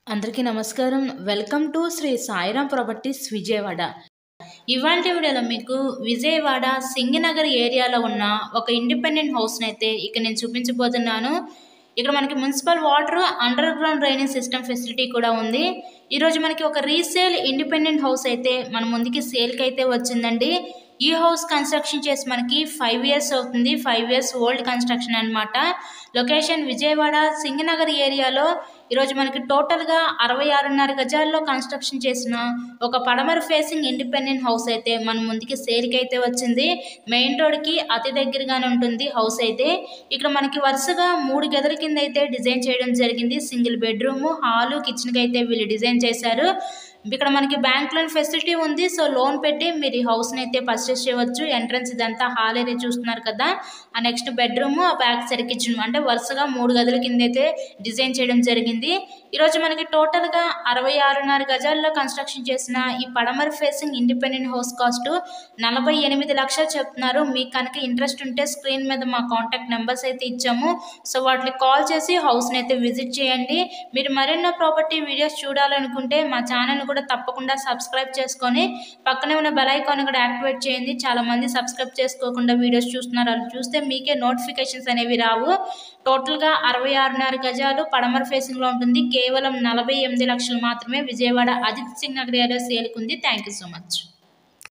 అందరికీ నమస్కారం. Welcome to Sri Sairam properties Vijayawada. ఇవాల్టి వీడియోలో మీకు విజయవాడ సింగినగర్ ఏరియాలో ఉన్న ఒక ఇండిపెండెంట్ హౌస్‌ని అయితే ఇక్కడ నేను చూపించబోతున్నాను. ఇక్కడ మనకి municipal water, under ground drainage system facility కూడా ఉంది. ఈరోజు మనకి ఒక రీసేల్ ఇండిపెండెంట్ హౌస్ అయితే మన ముందుకి సేల్‌కి అయితే వచ్చిందండి. ఈ హౌస్ కన్స్ట్రక్షన్ చేసి మనకి 5 ఇయర్స్ అవుతుంది. 5 ఇయర్స్ ఓల్డ్ కన్స్ట్రక్షన్ అనమాట. లొకేషన్ విజయవాడ సింగనగర్ ఏరియాలో ఈరోజు మనకి టోటల్గా 66.5 గజాల్లో కన్స్ట్రక్షన్ చేసిన ఒక పడమర ఫేసింగ్ ఇండిపెండెంట్ హౌస్ అయితే మన ముందుకి సేల్కి అయితే వచ్చింది. మెయిన్ రోడ్కి అతి దగ్గరగానే ఉంటుంది హౌస్ అయితే. ఇక్కడ మనకి వరుసగా 3 గదుల కింద అయితే డిజైన్ చేయడం జరిగింది. సింగిల్ బెడ్రూమ్, హాలు, కిచెన్కి అయితే వీళ్ళు డిజైన్ చేశారు. ఇక్కడ మనకి బ్యాంక్ లోన్ ఫెసిలిటీ ఉంది. సో లోన్ పెట్టి మీరు ఈ హౌస్ని అయితే పర్చేస్ చేయవచ్చు. ఎంట్రన్స్ ఇదంతా హాల్ ఏరియా చూస్తున్నారు కదా, ఆ నెక్స్ట్ బెడ్రూమ్, ఆ బ్యాక్ సైడ్ కిచెన్, అంటే వరుసగా 3 గదుల కింద అయితే డిజైన్ చేయడం జరిగింది. ఈరోజు మనకి టోటల్గా 66.5 గజాల్లో కన్స్ట్రక్షన్ చేసిన ఈ పడమర ఫేసింగ్ ఇండిపెండెంట్ హౌస్ కాస్ట్ 48 లక్షలు చెప్తున్నారు. మీకు కనుక ఇంట్రెస్ట్ ఉంటే స్క్రీన్ మీద మా కాంటాక్ట్ నెంబర్స్ అయితే ఇచ్చాము. సో వాటికి కాల్ చేసి హౌస్ని అయితే విజిట్ చేయండి. మీరు మరెన్నో ప్రాపర్టీ వీడియోస్ చూడాలనుకుంటే మా ఛానల్ని కూడా తప్పకుండా సబ్స్క్రైబ్ చేసుకొని పక్కనే ఉన్న బెల్ ఐకాన్ కూడా యాక్టివేట్ చేయండి. చాలా మంది సబ్స్క్రైబ్ చేసుకోకుండా వీడియోస్ చూస్తున్నారు. అది చూస్తే మీకే నోటిఫికేషన్స్ అనేవి రావు. టోటల్గా 66.5 గజాలు పడమర ఫేసింగ్లో ఉంటుంది. కేవలం 48 లక్షలు మాత్రమే. విజయవాడ అజిత్ సింగ్ నగర్ ఏరియా సేల్కి ఉంది. Thank you so much.